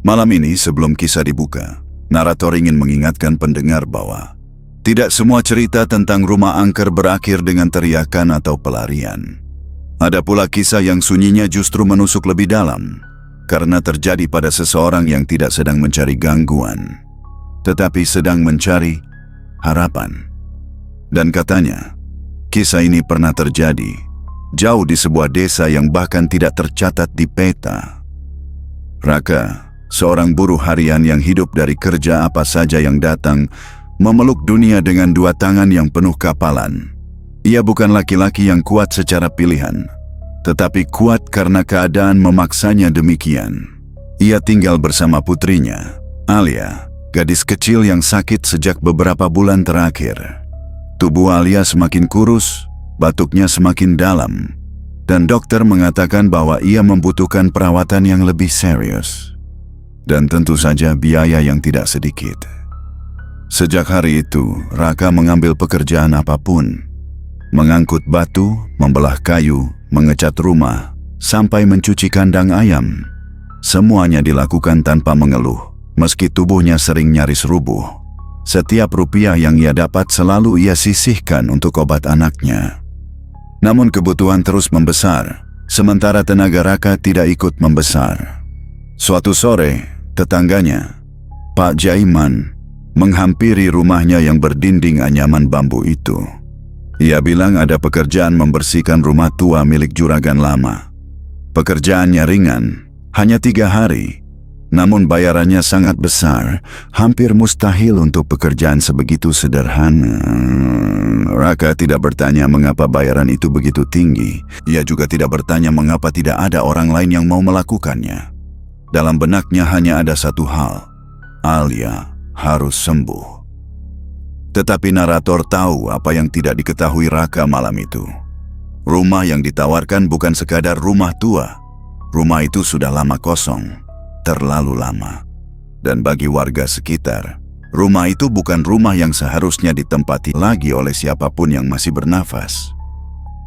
Malam ini sebelum kisah dibuka, narator ingin mengingatkan pendengar bahwa tidak semua cerita tentang rumah angker berakhir dengan teriakan atau pelarian. Ada pula kisah yang sunyinya justru menusuk lebih dalam, karena terjadi pada seseorang yang tidak sedang mencari gangguan, tetapi sedang mencari harapan. Dan katanya, kisah ini pernah terjadi jauh di sebuah desa yang bahkan tidak tercatat di peta. Raka, seorang buruh harian yang hidup dari kerja apa saja yang datang, memeluk dunia dengan dua tangan yang penuh kapalan. Ia bukan laki-laki yang kuat secara pilihan, tetapi kuat karena keadaan memaksanya demikian. Ia tinggal bersama putrinya, Alia, gadis kecil yang sakit sejak beberapa bulan terakhir. Tubuh Alia semakin kurus, batuknya semakin dalam, dan dokter mengatakan bahwa ia membutuhkan perawatan yang lebih serius. Dan tentu saja biaya yang tidak sedikit. Sejak hari itu, Raka mengambil pekerjaan apapun. Mengangkut batu, membelah kayu, mengecat rumah, sampai mencuci kandang ayam. Semuanya dilakukan tanpa mengeluh, meski tubuhnya sering nyaris rubuh. Setiap rupiah yang ia dapat selalu ia sisihkan untuk obat anaknya. Namun kebutuhan terus membesar, sementara tenaga Raka tidak ikut membesar. Suatu sore, tetangganya, Pak Jaiman, menghampiri rumahnya yang berdinding anyaman bambu itu. Ia bilang ada pekerjaan membersihkan rumah tua milik juragan lama. Pekerjaannya ringan, hanya 3 hari, namun bayarannya sangat besar, hampir mustahil untuk pekerjaan sebegitu sederhana. Raka tidak bertanya mengapa bayaran itu begitu tinggi. Ia juga tidak bertanya mengapa tidak ada orang lain yang mau melakukannya. Dalam benaknya hanya ada satu hal, Alia harus sembuh. Tetapi narator tahu apa yang tidak diketahui Raka malam itu. Rumah yang ditawarkan bukan sekadar rumah tua. Rumah itu sudah lama kosong, terlalu lama. Dan bagi warga sekitar, rumah itu bukan rumah yang seharusnya ditempati lagi oleh siapapun yang masih bernafas.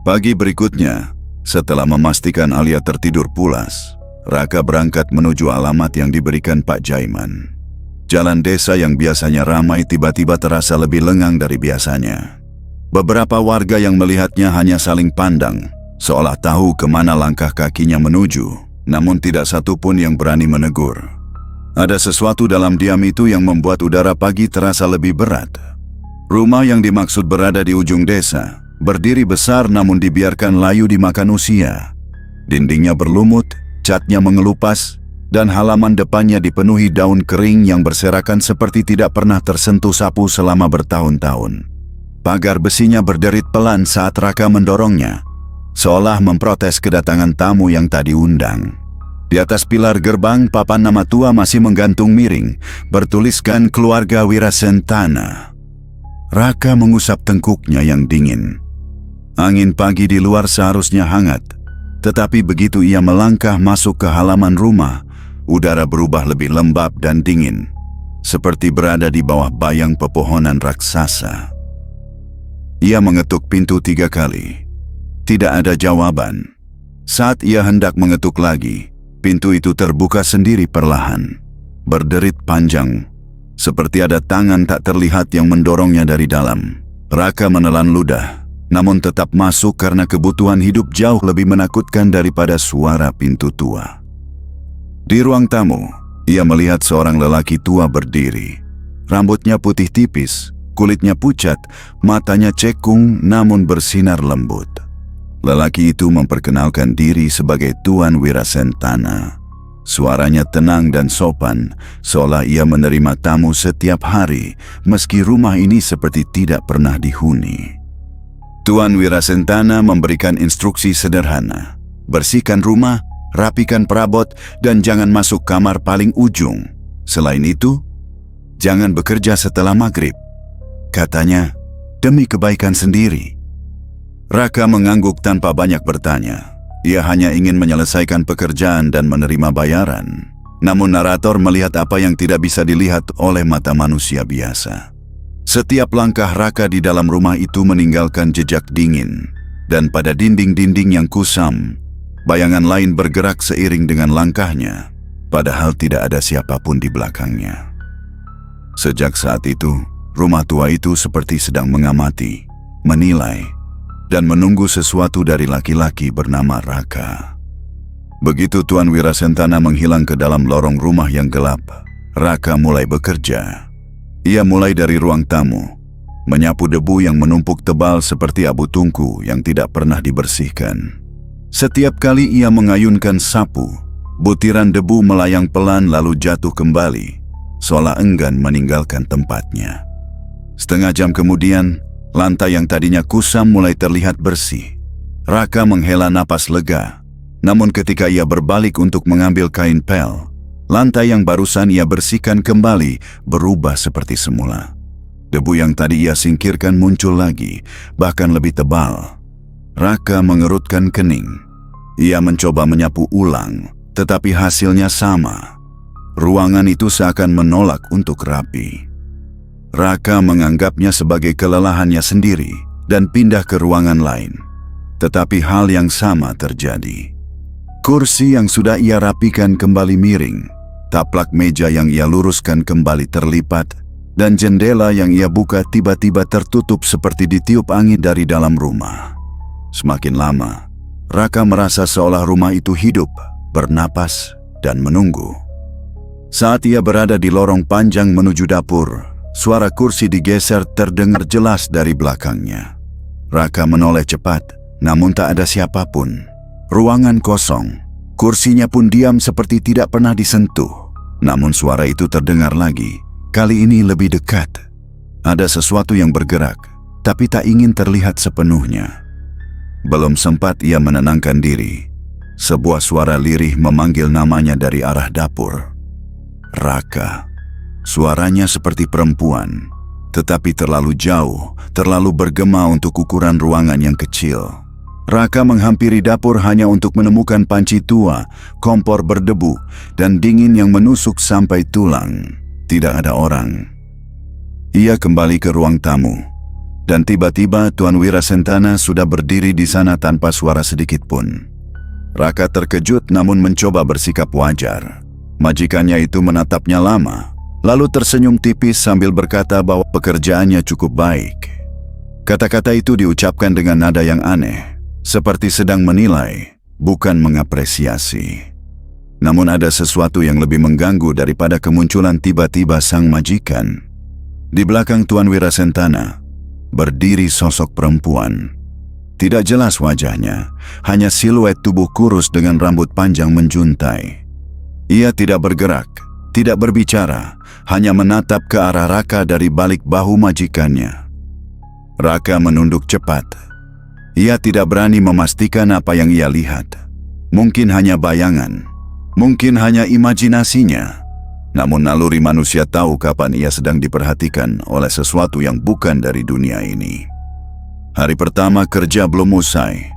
Pagi berikutnya, setelah memastikan Alia tertidur pulas, Raka berangkat menuju alamat yang diberikan Pak Jaiman. Jalan desa yang biasanya ramai tiba-tiba terasa lebih lengang dari biasanya. Beberapa warga yang melihatnya hanya saling pandang, seolah tahu kemana langkah kakinya menuju, namun tidak satu pun yang berani menegur. Ada sesuatu dalam diam itu yang membuat udara pagi terasa lebih berat. Rumah yang dimaksud berada di ujung desa, berdiri besar namun dibiarkan layu dimakan usia. Dindingnya berlumut, catnya mengelupas, dan halaman depannya dipenuhi daun kering yang berserakan seperti tidak pernah tersentuh sapu selama bertahun-tahun. Pagar besinya berderit pelan saat Raka mendorongnya, seolah memprotes kedatangan tamu yang tak diundang. Di atas pilar gerbang, papan nama tua masih menggantung miring, bertuliskan Keluarga Wirasentana. Raka mengusap tengkuknya yang dingin. Angin pagi di luar seharusnya hangat, tetapi begitu ia melangkah masuk ke halaman rumah, udara berubah lebih lembab dan dingin, seperti berada di bawah bayang pepohonan raksasa. Ia mengetuk pintu 3 kali. Tidak ada jawaban. Saat ia hendak mengetuk lagi, pintu itu terbuka sendiri perlahan, berderit panjang, seperti ada tangan tak terlihat yang mendorongnya dari dalam. Raka menelan ludah, namun tetap masuk karena kebutuhan hidup jauh lebih menakutkan daripada suara pintu tua. Di ruang tamu, ia melihat seorang lelaki tua berdiri. Rambutnya putih tipis, kulitnya pucat, matanya cekung namun bersinar lembut. Lelaki itu memperkenalkan diri sebagai Tuan Wirasentana. Suaranya tenang dan sopan, seolah ia menerima tamu setiap hari, meski rumah ini seperti tidak pernah dihuni. Tuan Wirasentana memberikan instruksi sederhana. Bersihkan rumah, rapikan perabot, dan jangan masuk kamar paling ujung. Selain itu, jangan bekerja setelah maghrib. Katanya, demi kebaikan sendiri. Raka mengangguk tanpa banyak bertanya. Ia hanya ingin menyelesaikan pekerjaan dan menerima bayaran. Namun narator melihat apa yang tidak bisa dilihat oleh mata manusia biasa. Setiap langkah Raka di dalam rumah itu meninggalkan jejak dingin, dan pada dinding-dinding yang kusam, bayangan lain bergerak seiring dengan langkahnya. padahal tidak ada siapapun di belakangnya. Sejak saat itu, rumah tua itu seperti sedang mengamati, menilai, dan menunggu sesuatu dari laki-laki bernama Raka. Begitu Tuan Wirasentana menghilang ke dalam lorong rumah yang gelap, Raka mulai bekerja. Ia mulai dari ruang tamu, menyapu debu yang menumpuk tebal seperti abu tungku yang tidak pernah dibersihkan. Setiap kali ia mengayunkan sapu, butiran debu melayang pelan lalu jatuh kembali, seolah enggan meninggalkan tempatnya. Setengah jam kemudian, lantai yang tadinya kusam mulai terlihat bersih. Raka menghela napas lega, namun ketika ia berbalik untuk mengambil kain pel, lantai yang barusan ia bersihkan kembali berubah seperti semula. Debu yang tadi ia singkirkan muncul lagi, bahkan lebih tebal. Raka mengerutkan kening. Ia mencoba menyapu ulang, tetapi hasilnya sama. Ruangan itu seakan menolak untuk rapi. Raka menganggapnya sebagai kelelahannya sendiri dan pindah ke ruangan lain. Tetapi hal yang sama terjadi. Kursi yang sudah ia rapikan kembali miring, taplak meja yang ia luruskan kembali terlipat, dan jendela yang ia buka tiba-tiba tertutup seperti ditiup angin dari dalam rumah. Semakin lama, Raka merasa seolah rumah itu hidup, bernapas, dan menunggu. Saat ia berada di lorong panjang menuju dapur, suara kursi digeser terdengar jelas dari belakangnya. Raka menoleh cepat, namun tak ada siapapun. Ruangan kosong, kursinya pun diam seperti tidak pernah disentuh. Namun suara itu terdengar lagi, kali ini lebih dekat. Ada sesuatu yang bergerak, tapi tak ingin terlihat sepenuhnya. Belum sempat ia menenangkan diri, sebuah suara lirih memanggil namanya dari arah dapur. Raka. Suaranya seperti perempuan, tetapi terlalu jauh, terlalu bergema untuk ukuran ruangan yang kecil. Raka menghampiri dapur hanya untuk menemukan panci tua, kompor berdebu, dan dingin yang menusuk sampai tulang. Tidak ada orang. Ia kembali ke ruang tamu, dan tiba-tiba Tuan Wirasentana sudah berdiri di sana tanpa suara sedikit pun. Raka terkejut namun mencoba bersikap wajar. Majikannya itu menatapnya lama, lalu tersenyum tipis sambil berkata bahwa pekerjaannya cukup baik. Kata-kata itu diucapkan dengan nada yang aneh, seperti sedang menilai, bukan mengapresiasi. Namun ada sesuatu yang lebih mengganggu daripada kemunculan tiba-tiba sang majikan. Di belakang Tuan Wirasentana, berdiri sosok perempuan. Tidak jelas wajahnya, hanya siluet tubuh kurus dengan rambut panjang menjuntai. Ia tidak bergerak, tidak berbicara, hanya menatap ke arah Raka dari balik bahu majikannya. Raka menunduk cepat. Ia tidak berani memastikan apa yang ia lihat. Mungkin hanya bayangan, mungkin hanya imajinasinya. Namun naluri manusia tahu kapan ia sedang diperhatikan oleh sesuatu yang bukan dari dunia ini. Hari pertama kerja belum usai.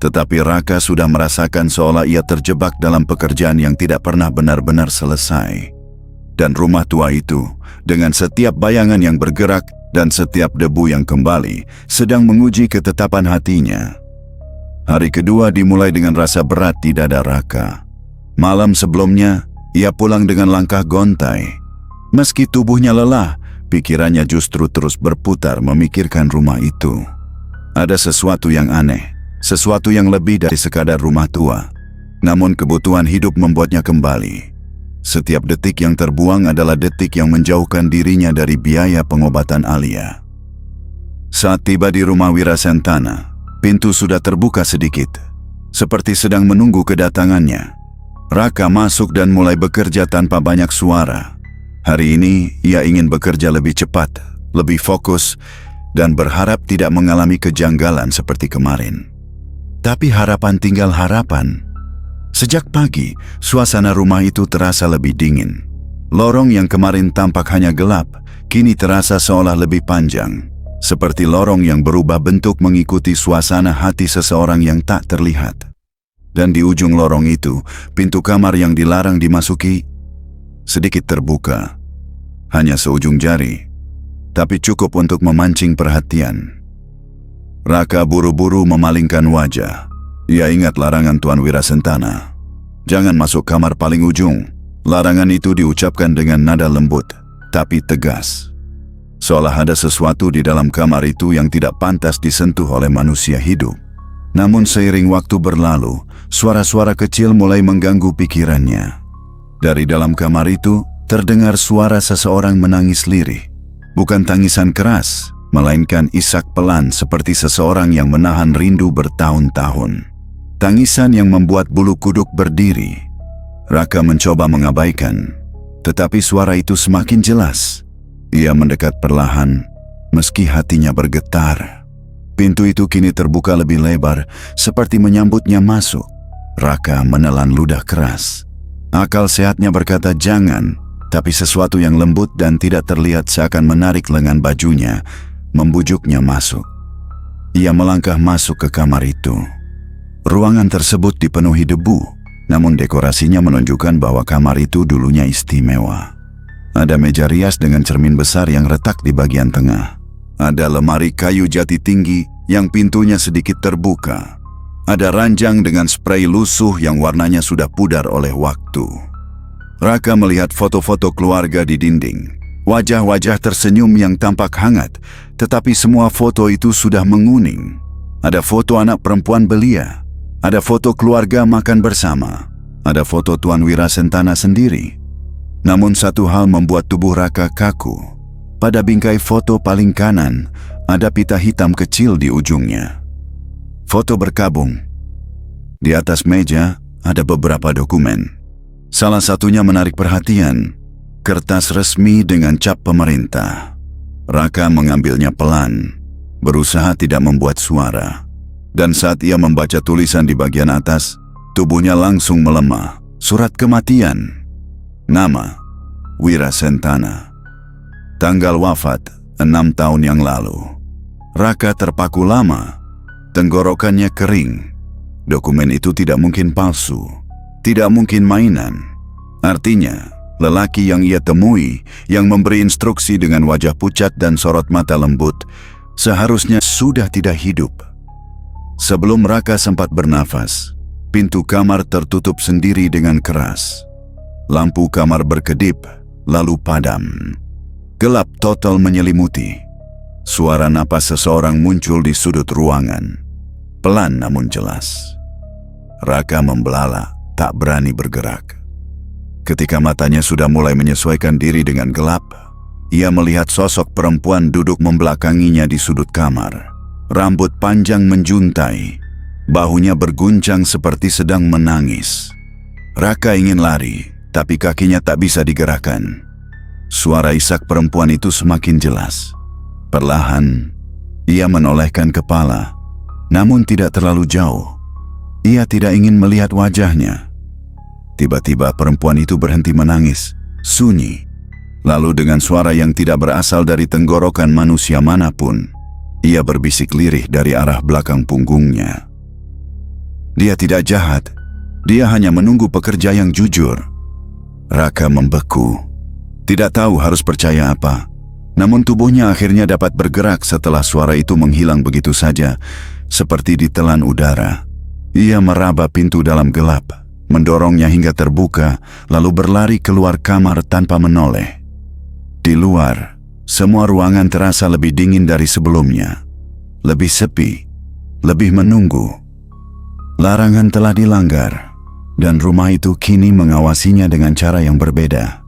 Tetapi Raka sudah merasakan seolah ia terjebak dalam pekerjaan yang tidak pernah benar-benar selesai. Dan rumah tua itu, dengan setiap bayangan yang bergerak dan setiap debu yang kembali, sedang menguji ketetapan hatinya. Hari kedua dimulai dengan rasa berat di dada Raka. Malam sebelumnya, ia pulang dengan langkah gontai. Meski tubuhnya lelah, pikirannya justru terus berputar memikirkan rumah itu. Ada sesuatu yang aneh. Sesuatu yang lebih dari sekadar rumah tua. Namun kebutuhan hidup membuatnya kembali. Setiap detik yang terbuang adalah detik yang menjauhkan dirinya dari biaya pengobatan Alia. Saat tiba di rumah Wirasentana, pintu sudah terbuka sedikit, seperti sedang menunggu kedatangannya. Raka masuk dan mulai bekerja tanpa banyak suara. Hari ini ia ingin bekerja lebih cepat, lebih fokus, dan berharap tidak mengalami kejanggalan seperti kemarin. Tapi harapan tinggal harapan. Sejak pagi, suasana rumah itu terasa lebih dingin. Lorong yang kemarin tampak hanya gelap, kini terasa seolah lebih panjang. Seperti lorong yang berubah bentuk mengikuti suasana hati seseorang yang tak terlihat. Dan di ujung lorong itu, pintu kamar yang dilarang dimasuki sedikit terbuka. Hanya seujung jari, tapi cukup untuk memancing perhatian. Raka buru-buru memalingkan wajah. Ia ingat larangan Tuan Wirasentana. Jangan masuk kamar paling ujung, Larangan itu diucapkan dengan nada lembut, tapi tegas. Seolah ada sesuatu di dalam kamar itu yang tidak pantas disentuh oleh manusia hidup. Namun seiring waktu berlalu, suara-suara kecil mulai mengganggu pikirannya. Dari dalam kamar itu, terdengar suara seseorang menangis lirih. Bukan tangisan keras, melainkan isak pelan seperti seseorang yang menahan rindu bertahun-tahun. Tangisan yang membuat bulu kuduk berdiri. Raka mencoba mengabaikan, tetapi suara itu semakin jelas. Ia mendekat perlahan, meski hatinya bergetar. Pintu itu kini terbuka lebih lebar, seperti menyambutnya masuk. Raka menelan ludah keras. Akal sehatnya berkata jangan, tapi sesuatu yang lembut dan tidak terlihat seakan menarik lengan bajunya, membujuknya masuk. Ia melangkah masuk ke kamar itu. Ruangan tersebut dipenuhi debu, namun dekorasinya menunjukkan bahwa kamar itu dulunya istimewa. Ada meja rias dengan cermin besar yang retak di bagian tengah. Ada lemari kayu jati tinggi yang pintunya sedikit terbuka. Ada ranjang dengan spray lusuh yang warnanya sudah pudar oleh waktu. Raka melihat foto-foto keluarga di dinding. Wajah-wajah tersenyum yang tampak hangat, tetapi semua foto itu sudah menguning. Ada foto anak perempuan belia. Ada foto keluarga makan bersama. Ada foto Tuan Wirasentana sendiri. Namun satu hal membuat tubuh Raka kaku. Pada bingkai foto paling kanan, ada pita hitam kecil di ujungnya. Foto berkabung. Di atas meja ada beberapa dokumen. Salah satunya menarik perhatian. Kertas resmi dengan cap pemerintah. Raka mengambilnya pelan, berusaha tidak membuat suara. Dan saat ia membaca tulisan di bagian atas, tubuhnya langsung melemah. Surat kematian. Nama, Wirasentana. Tanggal wafat, 6 tahun yang lalu. Raka terpaku lama. Tenggorokannya kering. Dokumen itu tidak mungkin palsu. Tidak mungkin mainan. Artinya, lelaki yang ia temui, yang memberi instruksi dengan wajah pucat dan sorot mata lembut, seharusnya sudah tidak hidup. Sebelum Raka sempat bernafas, pintu kamar tertutup sendiri dengan keras. Lampu kamar berkedip, lalu padam. Gelap total menyelimuti. Suara napas seseorang muncul di sudut ruangan. Pelan namun jelas. Raka membelalak, tak berani bergerak. Ketika matanya sudah mulai menyesuaikan diri dengan gelap, ia melihat sosok perempuan duduk membelakanginya di sudut kamar. Rambut panjang menjuntai, bahunya berguncang seperti sedang menangis. Raka ingin lari, tapi kakinya tak bisa digerakkan. Suara isak perempuan itu semakin jelas. Perlahan, ia menolehkan kepala, namun tidak terlalu jauh. Ia tidak ingin melihat wajahnya. Tiba-tiba perempuan itu berhenti menangis, sunyi. Lalu dengan suara yang tidak berasal dari tenggorokan manusia manapun, ia berbisik lirih dari arah belakang punggungnya. Dia tidak jahat, dia hanya menunggu pekerja yang jujur. Raka membeku, tidak tahu harus percaya apa. Namun tubuhnya akhirnya dapat bergerak setelah suara itu menghilang begitu saja, seperti ditelan udara. Ia meraba pintu dalam gelap, mendorongnya hingga terbuka, lalu berlari keluar kamar tanpa menoleh. Di luar, semua ruangan terasa lebih dingin dari sebelumnya. Lebih sepi, lebih menunggu. Larangan telah dilanggar, dan rumah itu kini mengawasinya dengan cara yang berbeda.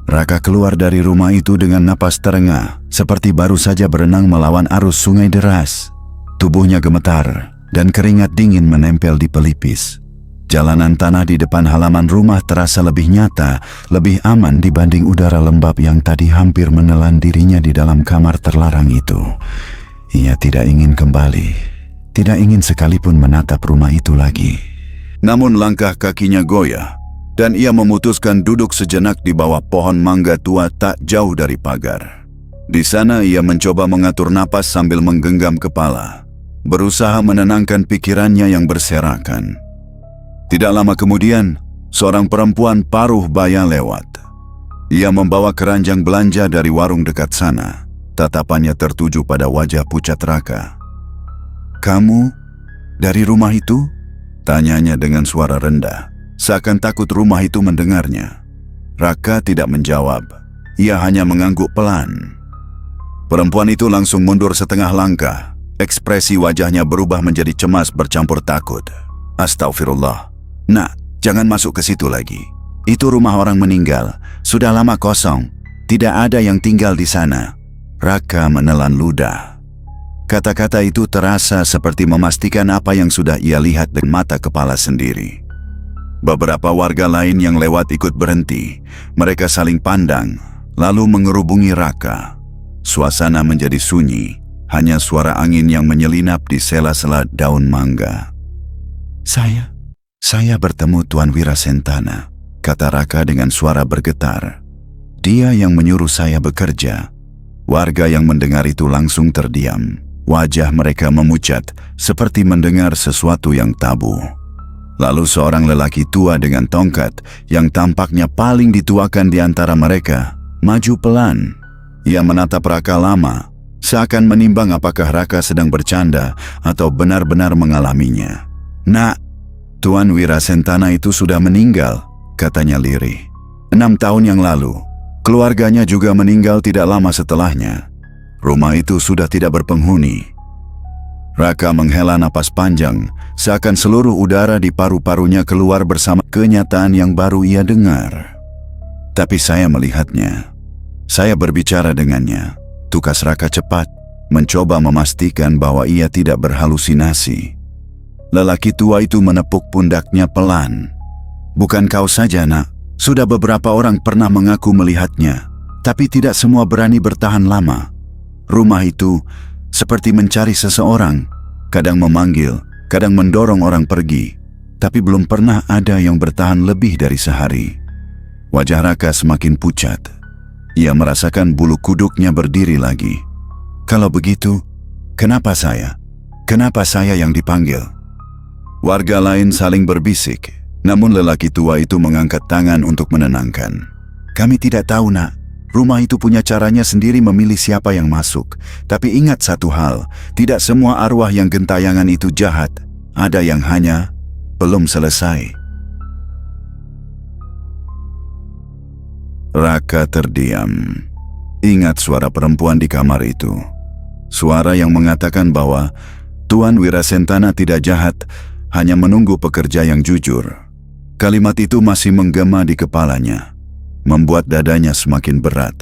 Raka keluar dari rumah itu dengan napas terengah, seperti baru saja berenang melawan arus sungai deras. Tubuhnya gemetar, dan keringat dingin menempel di pelipis. Jalanan tanah di depan halaman rumah terasa lebih nyata, lebih aman dibanding udara lembab yang tadi hampir menelan dirinya di dalam kamar terlarang itu. Ia tidak ingin kembali, tidak ingin sekalipun menatap rumah itu lagi. Namun langkah kakinya goyah, dan ia memutuskan duduk sejenak di bawah pohon mangga tua tak jauh dari pagar. Di sana ia mencoba mengatur napas sambil menggenggam kepala, berusaha menenangkan pikirannya yang berserakan. Tidak lama kemudian, seorang perempuan paruh baya lewat. Ia membawa keranjang belanja dari warung dekat sana. Tatapannya tertuju pada wajah pucat Raka. "Kamu dari rumah itu?" tanyanya dengan suara rendah, seakan takut rumah itu mendengarnya. Raka tidak menjawab. Ia hanya mengangguk pelan. Perempuan itu langsung mundur setengah langkah. Ekspresi wajahnya berubah menjadi cemas bercampur takut. Astagfirullah. Nak, jangan masuk ke situ lagi. Itu rumah orang meninggal. Sudah lama kosong. Tidak ada yang tinggal di sana. Raka menelan ludah. Kata-kata itu terasa seperti memastikan apa yang sudah ia lihat dengan mata kepala sendiri. Beberapa warga lain yang lewat ikut berhenti. Mereka saling pandang, lalu mengerubungi Raka. Suasana menjadi sunyi, hanya suara angin yang menyelinap di sela-sela daun mangga. Saya bertemu Tuan Wirasentana, kata Raka dengan suara bergetar. Dia yang menyuruh saya bekerja. Warga yang mendengar itu langsung terdiam. Wajah mereka memucat, seperti mendengar sesuatu yang tabu. Lalu seorang lelaki tua dengan tongkat, yang tampaknya paling dituakan di antara mereka, maju pelan. Ia menatap Raka lama, seakan menimbang apakah Raka sedang bercanda atau benar-benar mengalaminya. Nak, Tuan Wirasentana itu sudah meninggal, katanya lirih. 6 tahun yang lalu, keluarganya juga meninggal tidak lama setelahnya. Rumah itu sudah tidak berpenghuni. Raka menghela napas panjang, seakan seluruh udara di paru-parunya keluar bersama kenyataan yang baru ia dengar. Tapi saya melihatnya. Saya berbicara dengannya. Tukas Raka cepat, mencoba memastikan bahwa ia tidak berhalusinasi. Lelaki tua itu menepuk pundaknya pelan. Bukan kau saja, Nak. Sudah beberapa orang pernah mengaku melihatnya, tapi tidak semua berani bertahan lama. Rumah itu seperti mencari seseorang, kadang memanggil, kadang mendorong orang pergi, tapi belum pernah ada yang bertahan lebih dari sehari. Wajah Raka semakin pucat. Ia merasakan bulu kuduknya berdiri lagi. Kalau begitu, kenapa saya? Kenapa saya yang dipanggil? Warga lain saling berbisik, namun lelaki tua itu mengangkat tangan untuk menenangkan. Kami tidak tahu, Nak. Rumah itu punya caranya sendiri memilih siapa yang masuk. Tapi ingat satu hal, tidak semua arwah yang gentayangan itu jahat. Ada yang hanya belum selesai. Raka terdiam. Ingat suara perempuan di kamar itu. Suara yang mengatakan bahwa Tuan Wirasentana tidak jahat, hanya menunggu pekerja yang jujur. Kalimat itu masih menggema di kepalanya, membuat dadanya semakin berat.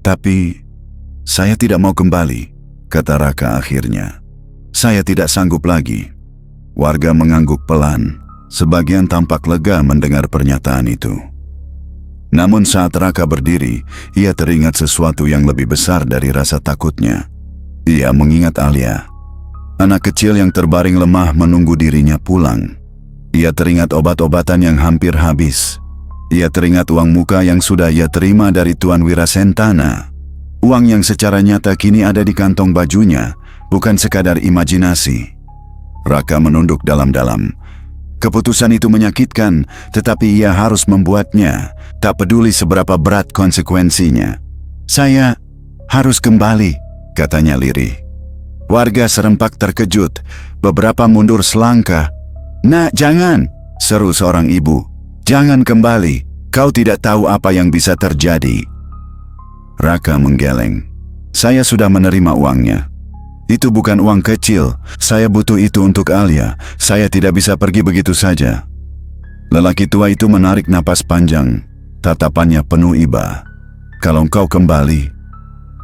Tapi, saya tidak mau kembali, kata Raka akhirnya. Saya tidak sanggup lagi. Warga mengangguk pelan, sebagian tampak lega mendengar pernyataan itu. Namun saat Raka berdiri, ia teringat sesuatu yang lebih besar dari rasa takutnya. Ia mengingat Alia, anak kecil yang terbaring lemah menunggu dirinya pulang. Ia teringat obat-obatan yang hampir habis. Ia teringat uang muka yang sudah ia terima dari Tuan Wirasentana. Uang yang secara nyata kini ada di kantong bajunya, bukan sekadar imajinasi. Raka menunduk dalam-dalam. Keputusan itu menyakitkan, tetapi ia harus membuatnya, tak peduli seberapa berat konsekuensinya. Saya harus kembali, katanya lirih. Warga serempak terkejut, beberapa mundur selangkah. Nak, jangan, seru seorang ibu. Jangan kembali, kau tidak tahu apa yang bisa terjadi. Raka menggeleng. Saya sudah menerima uangnya. Itu bukan uang kecil, saya butuh itu untuk Alia. Saya tidak bisa pergi begitu saja. Lelaki tua itu menarik napas panjang, tatapannya penuh iba. Kalau kau kembali,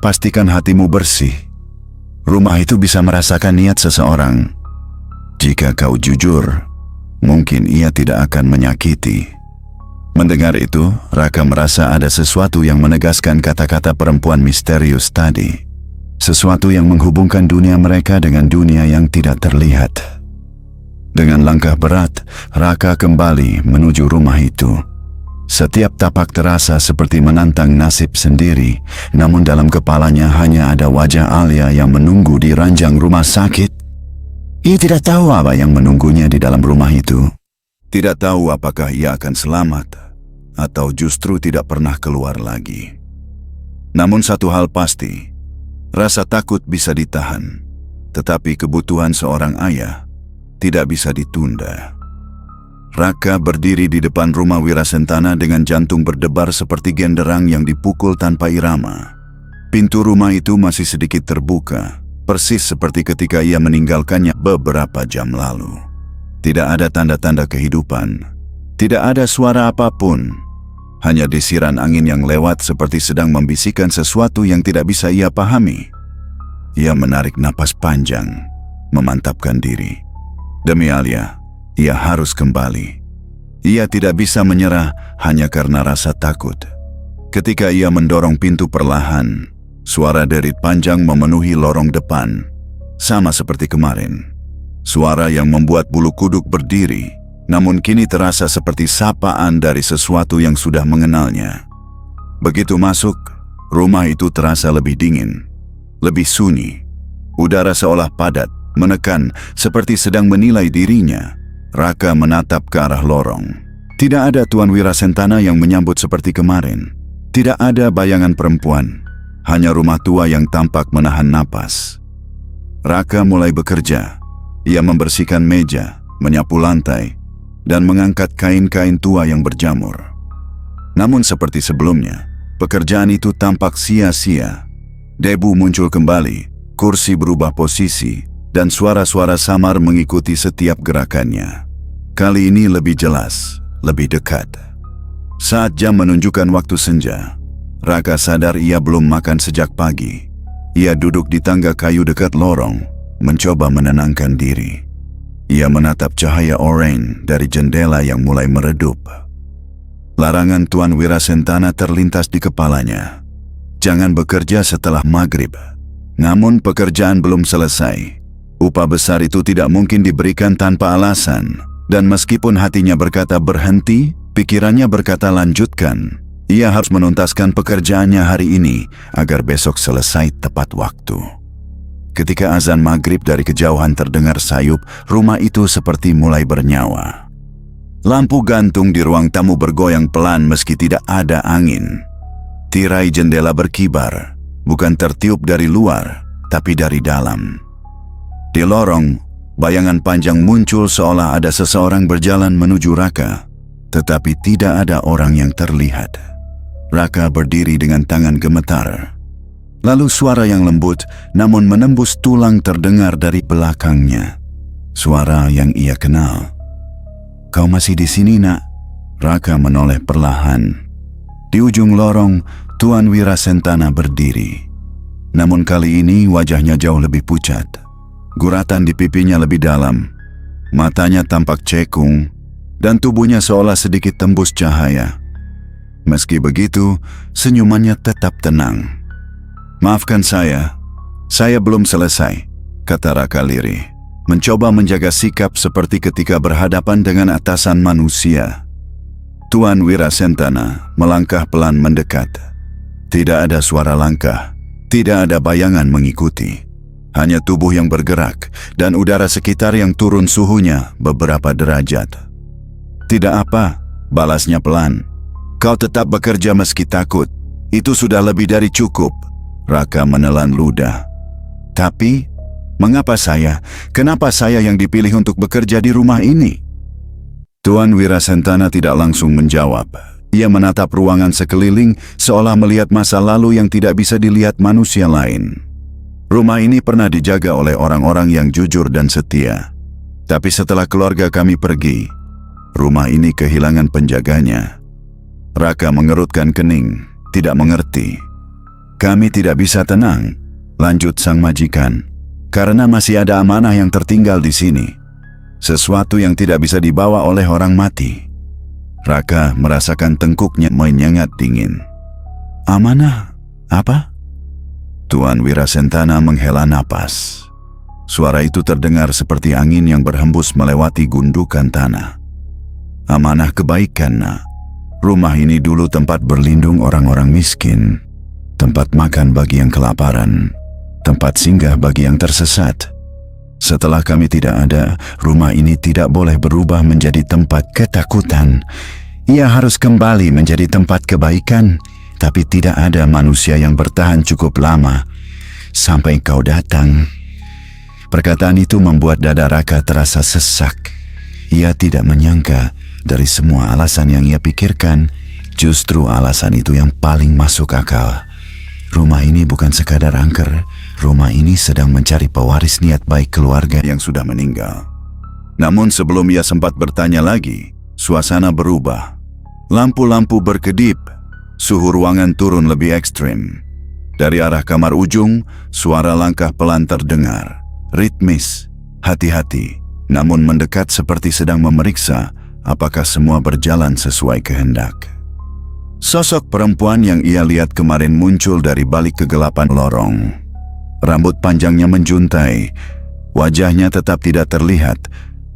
pastikan hatimu bersih. Rumah itu bisa merasakan niat seseorang. Jika kau jujur, mungkin ia tidak akan menyakiti. Mendengar itu, Raka merasa ada sesuatu yang menegaskan kata-kata perempuan misterius tadi. Sesuatu yang menghubungkan dunia mereka dengan dunia yang tidak terlihat. Dengan langkah berat, Raka kembali menuju rumah itu. Setiap tapak terasa seperti menantang nasib sendiri, namun dalam kepalanya hanya ada wajah Alia yang menunggu di ranjang rumah sakit. Ia tidak tahu apa yang menunggunya di dalam rumah itu. Tidak tahu apakah ia akan selamat, atau justru tidak pernah keluar lagi. Namun satu hal pasti, rasa takut bisa ditahan, tetapi kebutuhan seorang ayah tidak bisa ditunda. Raka berdiri di depan rumah Wirasentana dengan jantung berdebar seperti genderang yang dipukul tanpa irama. Pintu rumah itu masih sedikit terbuka, persis seperti ketika ia meninggalkannya beberapa jam lalu. Tidak ada tanda-tanda kehidupan, tidak ada suara apapun, hanya desiran angin yang lewat seperti sedang membisikkan sesuatu yang tidak bisa ia pahami. Ia menarik napas panjang, memantapkan diri. Demi Alia, ia harus kembali. Ia tidak bisa menyerah hanya karena rasa takut. Ketika ia mendorong pintu perlahan, suara derit panjang memenuhi lorong depan, sama seperti kemarin. Suara yang membuat bulu kuduk berdiri, namun kini terasa seperti sapaan dari sesuatu yang sudah mengenalnya. Begitu masuk, rumah itu terasa lebih dingin, lebih sunyi. Udara seolah padat, menekan, seperti sedang menilai dirinya. Raka menatap ke arah lorong. Tidak ada Tuan Wirasentana yang menyambut seperti kemarin. Tidak ada bayangan perempuan, hanya rumah tua yang tampak menahan napas. Raka mulai bekerja. Ia membersihkan meja, menyapu lantai, dan mengangkat kain-kain tua yang berjamur. Namun seperti sebelumnya, pekerjaan itu tampak sia-sia. Debu muncul kembali, kursi berubah posisi, dan suara-suara samar mengikuti setiap gerakannya. Kali ini lebih jelas, lebih dekat. Saat jam menunjukkan waktu senja, Raka sadar ia belum makan sejak pagi. Ia duduk di tangga kayu dekat lorong, mencoba menenangkan diri. Ia menatap cahaya oranye dari jendela yang mulai meredup. Larangan Tuan Wirasentana terlintas di kepalanya. Jangan bekerja setelah maghrib. Namun pekerjaan belum selesai. Upah besar itu tidak mungkin diberikan tanpa alasan. Dan meskipun hatinya berkata berhenti, pikirannya berkata lanjutkan. Ia harus menuntaskan pekerjaannya hari ini agar besok selesai tepat waktu. Ketika azan maghrib dari kejauhan terdengar sayup, rumah itu seperti mulai bernyawa. Lampu gantung di ruang tamu bergoyang pelan meski tidak ada angin. Tirai jendela berkibar, bukan tertiup dari luar, tapi dari dalam. Di lorong, bayangan panjang muncul seolah ada seseorang berjalan menuju Raka, tetapi tidak ada orang yang terlihat. Raka berdiri dengan tangan gemetar. Lalu suara yang lembut namun menembus tulang terdengar dari belakangnya. Suara yang ia kenal. "Kau masih di sini, Nak?" Raka menoleh perlahan. Di ujung lorong, Tuan Wirasentana berdiri. Namun kali ini wajahnya jauh lebih pucat. Guratan di pipinya lebih dalam. Matanya tampak cekung dan tubuhnya seolah sedikit tembus cahaya. Meski begitu, senyumannya tetap tenang. "Maafkan saya belum selesai," kata Raka lirih, mencoba menjaga sikap seperti ketika berhadapan dengan atasan manusia. Tuan Wirasentana melangkah pelan mendekat. Tidak ada suara langkah, tidak ada bayangan mengikuti. Hanya tubuh yang bergerak dan udara sekitar yang turun suhunya beberapa derajat. "Tidak apa," balasnya pelan. "Kau tetap bekerja meski takut. Itu sudah lebih dari cukup." Raka menelan ludah. "Tapi, mengapa saya? Kenapa saya yang dipilih untuk bekerja di rumah ini?" Tuan Wirasentana tidak langsung menjawab. Ia menatap ruangan sekeliling seolah melihat masa lalu yang tidak bisa dilihat manusia lain. "Rumah ini pernah dijaga oleh orang-orang yang jujur dan setia. Tapi setelah keluarga kami pergi, rumah ini kehilangan penjaganya." Raka mengerutkan kening, tidak mengerti. "Kami tidak bisa tenang," lanjut sang majikan, "karena masih ada amanah yang tertinggal di sini. Sesuatu yang tidak bisa dibawa oleh orang mati." Raka merasakan tengkuknya menyengat dingin. "Amanah? Apa?" Tuan Wirasentana menghela napas. Suara itu terdengar seperti angin yang berhembus melewati gundukan tanah. "Amanah kebaikan, Nak. Rumah ini dulu tempat berlindung orang-orang miskin, tempat makan bagi yang kelaparan, tempat singgah bagi yang tersesat. Setelah kami tidak ada, rumah ini tidak boleh berubah menjadi tempat ketakutan. Ia harus kembali menjadi tempat kebaikan, tapi tidak ada manusia yang bertahan cukup lama sampai kau datang." Perkataan itu membuat dada Raka terasa sesak. Ia tidak menyangka Dari semua alasan yang ia pikirkan, justru alasan itu yang paling masuk akal. Rumah ini bukan sekadar angker, rumah ini sedang mencari pewaris niat baik keluarga yang sudah meninggal. Namun sebelum ia sempat bertanya lagi, suasana berubah. Lampu-lampu berkedip, suhu ruangan turun lebih ekstrim. Dari arah kamar ujung, suara langkah pelan terdengar. Ritmis, hati-hati, namun mendekat seperti sedang memeriksa apakah semua berjalan sesuai kehendak. Sosok perempuan yang ia lihat kemarin muncul dari balik kegelapan lorong. Rambut panjangnya menjuntai, wajahnya tetap tidak terlihat,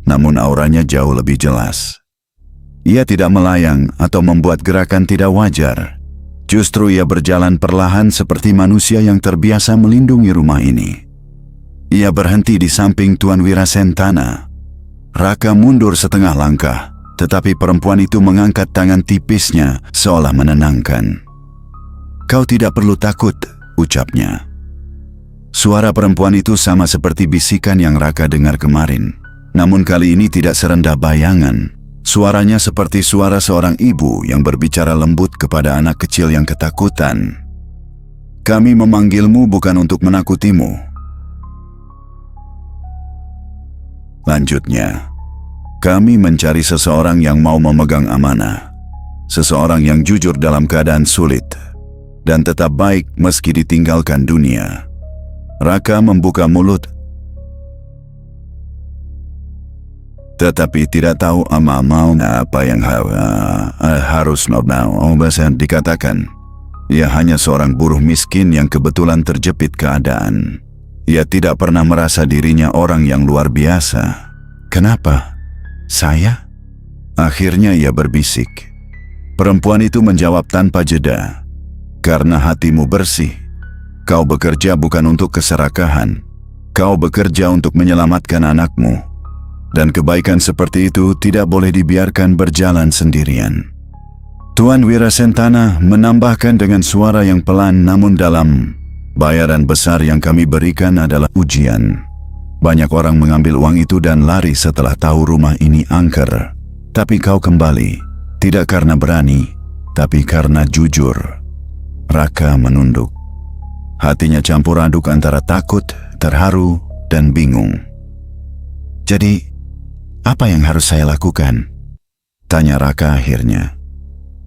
namun auranya jauh lebih jelas. Ia tidak melayang atau membuat gerakan tidak wajar. Justru ia berjalan perlahan seperti manusia yang terbiasa melindungi rumah ini. Ia berhenti di samping Tuan Wirasentana. Raka mundur setengah langkah, tetapi perempuan itu mengangkat tangan tipisnya seolah menenangkan. "Kau tidak perlu takut," ucapnya. Suara perempuan itu sama seperti bisikan yang Raka dengar kemarin. Namun kali ini tidak serendah bayangan. Suaranya seperti suara seorang ibu yang berbicara lembut kepada anak kecil yang ketakutan. "Kami memanggilmu bukan untuk menakutimu." Lanjutnya, "Kami mencari seseorang yang mau memegang amanah. Seseorang yang jujur dalam keadaan sulit dan tetap baik meski ditinggalkan dunia." Raka membuka mulut, tetapi tidak tahu apa yang harus dikatakan. Ia hanya seorang buruh miskin yang kebetulan terjepit keadaan. Ia tidak pernah merasa dirinya orang yang luar biasa. "Kenapa? Saya?" Akhirnya ia berbisik. Perempuan itu menjawab tanpa jeda. "Karena hatimu bersih. Kau bekerja bukan untuk keserakahan. Kau bekerja untuk menyelamatkan anakmu. Dan kebaikan seperti itu tidak boleh dibiarkan berjalan sendirian." Tuan Wirasentana menambahkan dengan suara yang pelan namun dalam, "Bayaran besar yang kami berikan adalah ujian. Banyak orang mengambil uang itu dan lari setelah tahu rumah ini angker. Tapi kau kembali, tidak karena berani, tapi karena jujur." Raka menunduk. Hatinya campur aduk antara takut, terharu, dan bingung. "Jadi, apa yang harus saya lakukan?" tanya Raka akhirnya.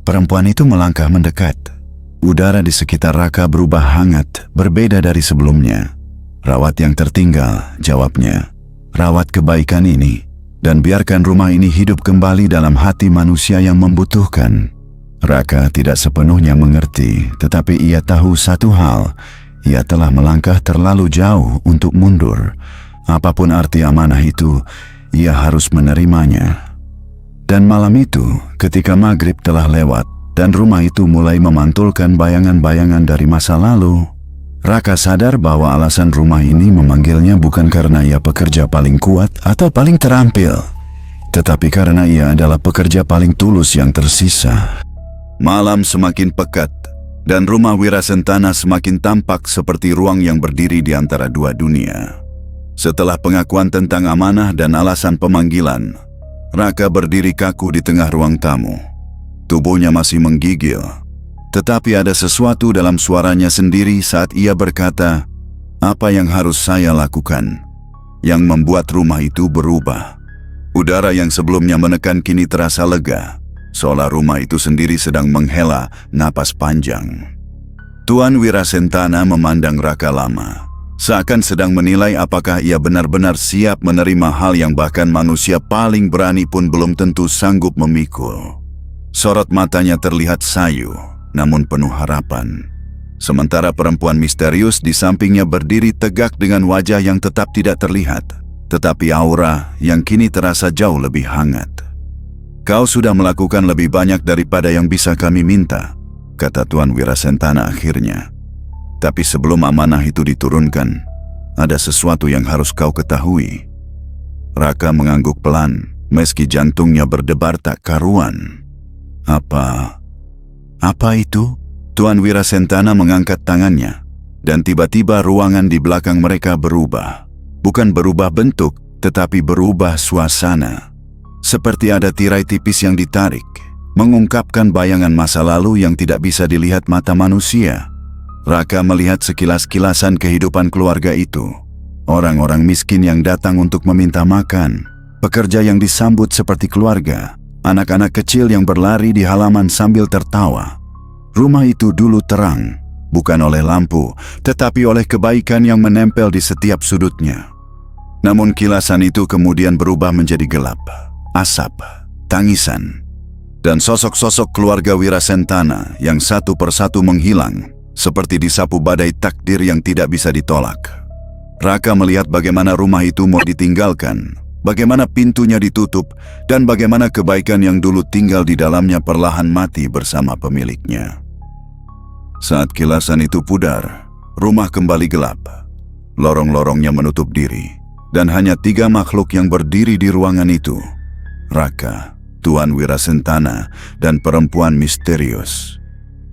Perempuan itu melangkah mendekat. Udara di sekitar Raka berubah hangat, berbeda dari sebelumnya. "Rawat yang tertinggal," jawabnya. "Rawat kebaikan ini, dan biarkan rumah ini hidup kembali dalam hati manusia yang membutuhkan." Raka tidak sepenuhnya mengerti, tetapi ia tahu satu hal. Ia telah melangkah terlalu jauh untuk mundur. Apapun arti amanah itu, ia harus menerimanya. Dan malam itu, ketika maghrib telah lewat dan rumah itu mulai memantulkan bayangan-bayangan dari masa lalu, Raka sadar bahwa alasan rumah ini memanggilnya bukan karena ia pekerja paling kuat atau paling terampil, tetapi karena ia adalah pekerja paling tulus yang tersisa. Malam semakin pekat, dan rumah Wirasentana semakin tampak seperti ruang yang berdiri di antara dua dunia. Setelah pengakuan tentang amanah dan alasan pemanggilan, Raka berdiri kaku di tengah ruang tamu. Tubuhnya masih menggigil, tetapi ada sesuatu dalam suaranya sendiri saat ia berkata, "Apa yang harus saya lakukan?" Yang membuat rumah itu berubah. Udara yang sebelumnya menekan kini terasa lega, seolah rumah itu sendiri sedang menghela napas panjang. Tuan Wirasentana memandang Raka lama, seakan sedang menilai apakah ia benar-benar siap menerima hal yang bahkan manusia paling berani pun belum tentu sanggup memikul. Sorot matanya terlihat sayu, namun penuh harapan. Sementara perempuan misterius di sampingnya berdiri tegak dengan wajah yang tetap tidak terlihat, tetapi aura yang kini terasa jauh lebih hangat. "Kau sudah melakukan lebih banyak daripada yang bisa kami minta," kata Tuan Wirasentana akhirnya. "Tapi sebelum amanah itu diturunkan, ada sesuatu yang harus kau ketahui." Raka mengangguk pelan, meski jantungnya berdebar tak karuan. Apa itu?" Tuan Wirasentana mengangkat tangannya, dan tiba-tiba ruangan di belakang mereka berubah. Bukan berubah bentuk, tetapi berubah suasana. Seperti ada tirai tipis yang ditarik, mengungkapkan bayangan masa lalu yang tidak bisa dilihat mata manusia. Raka melihat sekilas-kilasan kehidupan keluarga itu. Orang-orang miskin yang datang untuk meminta makan, pekerja yang disambut seperti keluarga, anak-anak kecil yang berlari di halaman sambil tertawa. Rumah itu dulu terang, bukan oleh lampu, tetapi oleh kebaikan yang menempel di setiap sudutnya. Namun kilasan itu kemudian berubah menjadi gelap, asap, tangisan, dan sosok-sosok keluarga Wirasentana yang satu persatu menghilang, seperti disapu badai takdir yang tidak bisa ditolak. Raka melihat bagaimana rumah itu mau ditinggalkan, bagaimana pintunya ditutup, dan bagaimana kebaikan yang dulu tinggal di dalamnya perlahan mati bersama pemiliknya. Saat kilasan itu pudar, rumah kembali gelap. Lorong-lorongnya menutup diri, dan hanya 3 makhluk yang berdiri di ruangan itu. Raka, Tuan Wirasentana, dan perempuan misterius.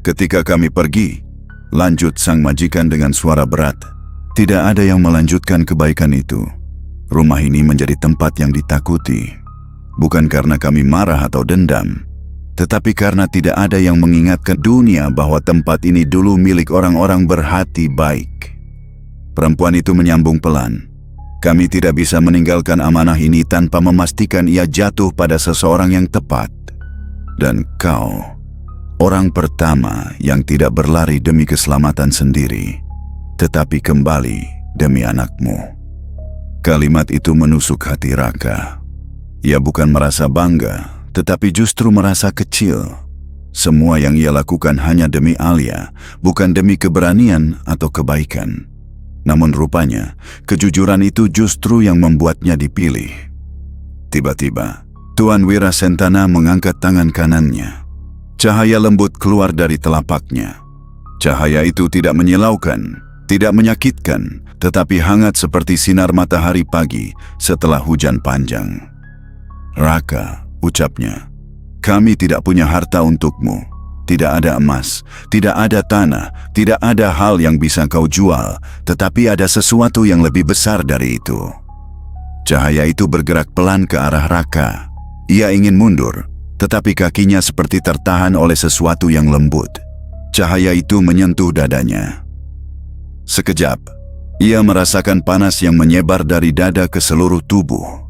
Ketika kami pergi, lanjut sang majikan dengan suara berat, tidak ada yang melanjutkan kebaikan itu. Rumah ini menjadi tempat yang ditakuti, bukan karena kami marah atau dendam, tetapi karena tidak ada yang mengingatkan dunia bahwa tempat ini dulu milik orang-orang berhati baik. Perempuan itu menyambung pelan, kami tidak bisa meninggalkan amanah ini tanpa memastikan ia jatuh pada seseorang yang tepat. Dan kau, orang pertama yang tidak berlari demi keselamatan sendiri, tetapi kembali demi anakmu. Kalimat itu menusuk hati Raka. Ia bukan merasa bangga, tetapi justru merasa kecil. Semua yang ia lakukan hanya demi Alia, bukan demi keberanian atau kebaikan. Namun rupanya, kejujuran itu justru yang membuatnya dipilih. Tiba-tiba, Tuan Wirasentana mengangkat tangan kanannya. Cahaya lembut keluar dari telapaknya. Cahaya itu tidak menyilaukan, tidak menyakitkan, tetapi hangat seperti sinar matahari pagi setelah hujan panjang. Raka, ucapnya, kami tidak punya harta untukmu. Tidak ada emas, tidak ada tanah, tidak ada hal yang bisa kau jual, tetapi ada sesuatu yang lebih besar dari itu. Cahaya itu bergerak pelan ke arah Raka. Ia ingin mundur, tetapi kakinya seperti tertahan oleh sesuatu yang lembut. Cahaya itu menyentuh dadanya. Sekejap, ia merasakan panas yang menyebar dari dada ke seluruh tubuh.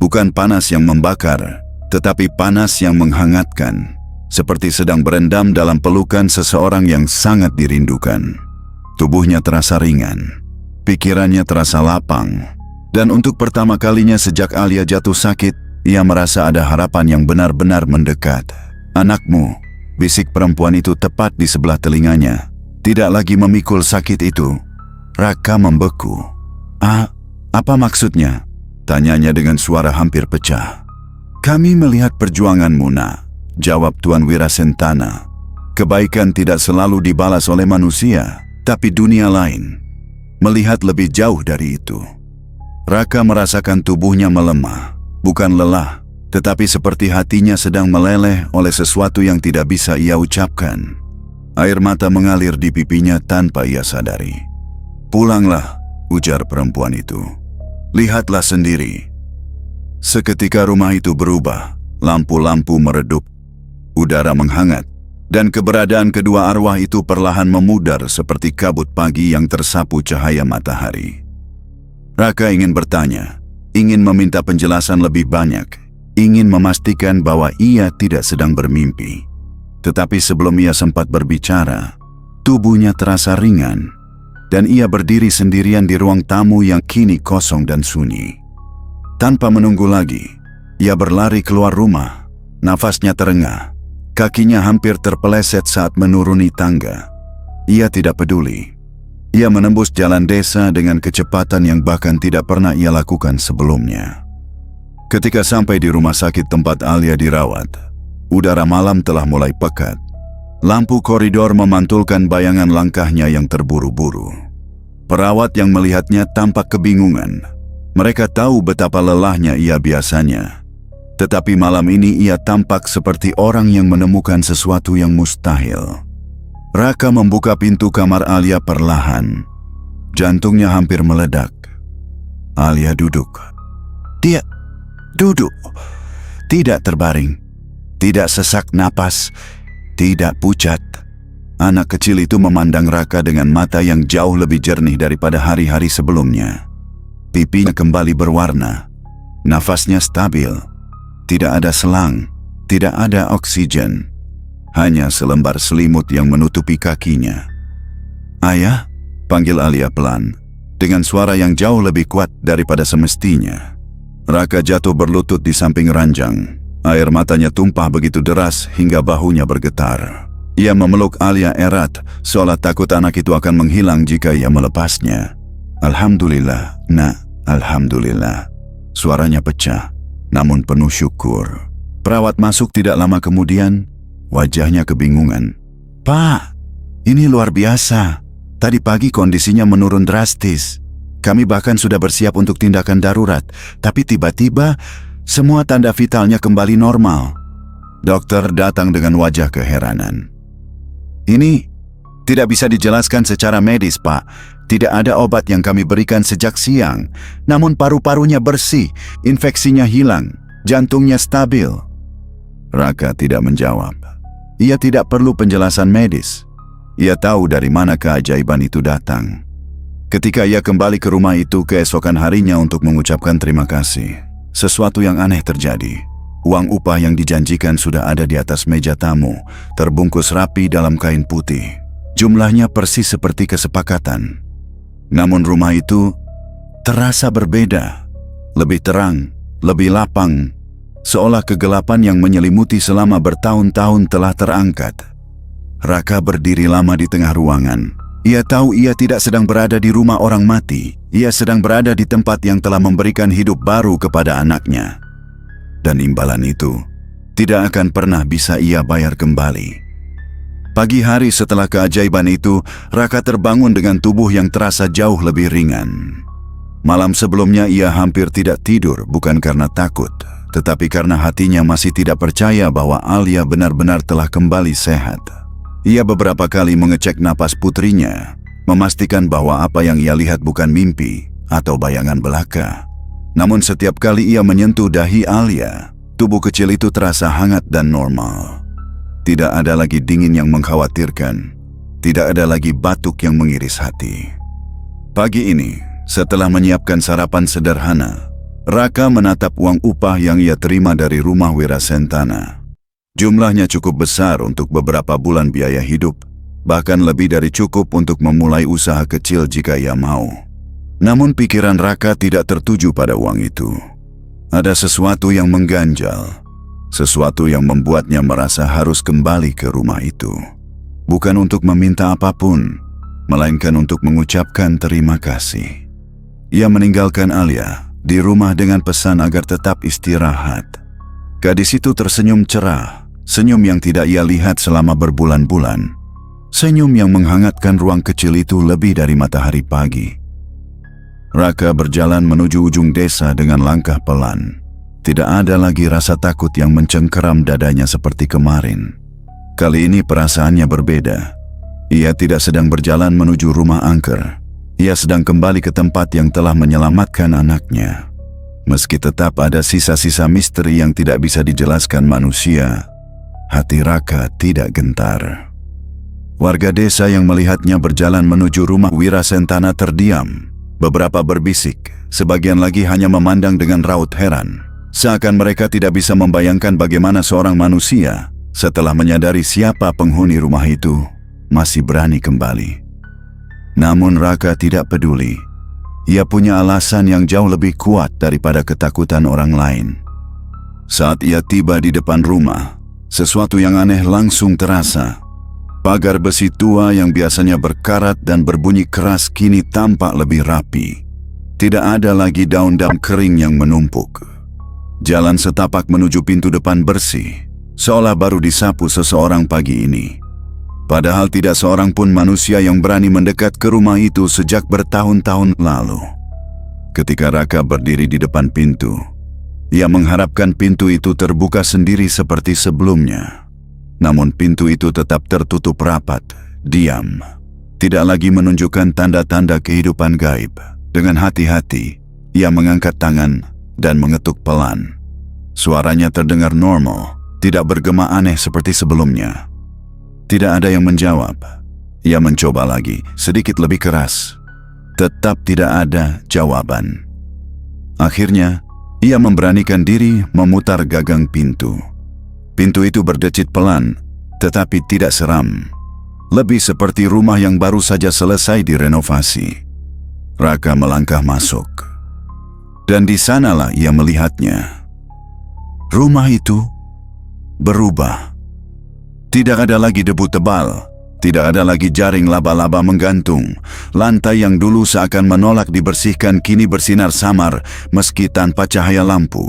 Bukan panas yang membakar, tetapi panas yang menghangatkan, seperti sedang berendam dalam pelukan seseorang yang sangat dirindukan. Tubuhnya terasa ringan, pikirannya terasa lapang, dan untuk pertama kalinya sejak Alia jatuh sakit, ia merasa ada harapan yang benar-benar mendekat. Anakmu, bisik perempuan itu tepat di sebelah telinganya. Tidak lagi memikul sakit itu. Raka membeku. Apa maksudnya? Tanyanya dengan suara hampir pecah. Kami melihat perjuanganmu, nak, jawab Tuan Wirasentana. Kebaikan tidak selalu dibalas oleh manusia, tapi dunia lain melihat lebih jauh dari itu. Raka merasakan tubuhnya melemah. Bukan lelah, tetapi seperti hatinya sedang meleleh oleh sesuatu yang tidak bisa ia ucapkan. Air mata mengalir di pipinya tanpa ia sadari. Pulanglah, ujar perempuan itu. Lihatlah sendiri. Seketika rumah itu berubah, lampu-lampu meredup, udara menghangat, dan keberadaan kedua arwah itu perlahan memudar seperti kabut pagi yang tersapu cahaya matahari. Raka ingin bertanya, ingin meminta penjelasan lebih banyak, ingin memastikan bahwa ia tidak sedang bermimpi. Tetapi sebelum ia sempat berbicara, tubuhnya terasa ringan, dan ia berdiri sendirian di ruang tamu yang kini kosong dan sunyi. Tanpa menunggu lagi, ia berlari keluar rumah. Nafasnya terengah, kakinya hampir terpeleset saat menuruni tangga. Ia tidak peduli. Ia menembus jalan desa dengan kecepatan yang bahkan tidak pernah ia lakukan sebelumnya. Ketika sampai di rumah sakit tempat Alia dirawat, udara malam telah mulai pekat. Lampu koridor memantulkan bayangan langkahnya yang terburu-buru. Perawat yang melihatnya tampak kebingungan. Mereka tahu betapa lelahnya ia biasanya. Tetapi malam ini ia tampak seperti orang yang menemukan sesuatu yang mustahil. Raka membuka pintu kamar Alia perlahan. Jantungnya hampir meledak. Alia duduk. Dia duduk. Tidak terbaring, tidak sesak napas, tidak pucat. Anak kecil itu memandang Raka dengan mata yang jauh lebih jernih daripada hari-hari sebelumnya. Pipinya kembali berwarna, nafasnya stabil, tidak ada selang, tidak ada oksigen, hanya selembar selimut yang menutupi kakinya. "Ayah," panggil Alia pelan, dengan suara yang jauh lebih kuat daripada semestinya. Raka jatuh berlutut di samping ranjang. Air matanya tumpah begitu deras hingga bahunya bergetar. Ia memeluk Alia erat, seolah takut anak itu akan menghilang jika ia melepasnya. "Alhamdulillah, nak, alhamdulillah." Suaranya pecah, namun penuh syukur. Perawat masuk tidak lama kemudian, wajahnya kebingungan. "Pak, ini luar biasa. Tadi pagi kondisinya menurun drastis. Kami bahkan sudah bersiap untuk tindakan darurat, tapi tiba-tiba semua tanda vitalnya kembali normal." Dokter datang dengan wajah keheranan. "Ini tidak bisa dijelaskan secara medis, Pak. Tidak ada obat yang kami berikan sejak siang. Namun paru-parunya bersih, infeksinya hilang, jantungnya stabil." Raka tidak menjawab. Ia tidak perlu penjelasan medis. Ia tahu dari mana keajaiban itu datang. Ketika ia kembali ke rumah itu keesokan harinya untuk mengucapkan terima kasih, sesuatu yang aneh terjadi. Uang upah yang dijanjikan sudah ada di atas meja tamu, terbungkus rapi dalam kain putih. Jumlahnya persis seperti kesepakatan. Namun rumah itu terasa berbeda, lebih terang, lebih lapang, seolah kegelapan yang menyelimuti selama bertahun-tahun telah terangkat. Raka berdiri lama di tengah ruangan. Ia tahu ia tidak sedang berada di rumah orang mati. Ia sedang berada di tempat yang telah memberikan hidup baru kepada anaknya. Dan imbalan itu tidak akan pernah bisa ia bayar kembali. Pagi hari setelah keajaiban itu, Raka terbangun dengan tubuh yang terasa jauh lebih ringan. Malam sebelumnya ia hampir tidak tidur, bukan karena takut, tetapi karena hatinya masih tidak percaya bahwa Alia benar-benar telah kembali sehat. Ia beberapa kali mengecek napas putrinya, memastikan bahwa apa yang ia lihat bukan mimpi atau bayangan belaka. Namun setiap kali ia menyentuh dahi Alia, tubuh kecil itu terasa hangat dan normal. Tidak ada lagi dingin yang mengkhawatirkan, tidak ada lagi batuk yang mengiris hati. Pagi ini, setelah menyiapkan sarapan sederhana, Raka menatap uang upah yang ia terima dari rumah Wirasentana. Jumlahnya cukup besar untuk beberapa bulan biaya hidup, bahkan lebih dari cukup untuk memulai usaha kecil jika ia mau. Namun pikiran Raka tidak tertuju pada uang itu. Ada sesuatu yang mengganjal, sesuatu yang membuatnya merasa harus kembali ke rumah itu. Bukan untuk meminta apapun, melainkan untuk mengucapkan terima kasih. Ia meninggalkan Alia di rumah dengan pesan agar tetap istirahat. Gadis itu tersenyum cerah, senyum yang tidak ia lihat selama berbulan-bulan. Senyum yang menghangatkan ruang kecil itu lebih dari matahari pagi. Raka berjalan menuju ujung desa dengan langkah pelan. Tidak ada lagi rasa takut yang mencengkeram dadanya seperti kemarin. Kali ini perasaannya berbeda. Ia tidak sedang berjalan menuju rumah angker. Ia sedang kembali ke tempat yang telah menyelamatkan anaknya. Meski tetap ada sisa-sisa misteri yang tidak bisa dijelaskan manusia, hati Raka tidak gentar. Warga desa yang melihatnya berjalan menuju rumah Wirasentana terdiam. Beberapa berbisik, sebagian lagi hanya memandang dengan raut heran. Seakan mereka tidak bisa membayangkan bagaimana seorang manusia, setelah menyadari siapa penghuni rumah itu, masih berani kembali. Namun Raka tidak peduli. Ia punya alasan yang jauh lebih kuat daripada ketakutan orang lain. Saat ia tiba di depan rumah, sesuatu yang aneh langsung terasa. Pagar besi tua yang biasanya berkarat dan berbunyi keras kini tampak lebih rapi. Tidak ada lagi daun-daun kering yang menumpuk. Jalan setapak menuju pintu depan bersih, seolah baru disapu seseorang pagi ini. Padahal tidak seorang pun manusia yang berani mendekat ke rumah itu sejak bertahun-tahun lalu. Ketika Raka berdiri di depan pintu, ia mengharapkan pintu itu terbuka sendiri seperti sebelumnya. Namun pintu itu tetap tertutup rapat, diam. Tidak lagi menunjukkan tanda-tanda kehidupan gaib. Dengan hati-hati, ia mengangkat tangan dan mengetuk pelan. Suaranya terdengar normal, tidak bergema aneh seperti sebelumnya. Tidak ada yang menjawab. Ia mencoba lagi, sedikit lebih keras. Tetap tidak ada jawaban. Akhirnya, ia memberanikan diri memutar gagang pintu. Pintu itu berdecit pelan, tetapi tidak seram. Lebih seperti rumah yang baru saja selesai direnovasi. Raka melangkah masuk. Dan di sanalah ia melihatnya. Rumah itu berubah. Tidak ada lagi debu tebal, tidak ada lagi jaring laba-laba menggantung. Lantai yang dulu seakan menolak dibersihkan kini bersinar samar meski tanpa cahaya lampu.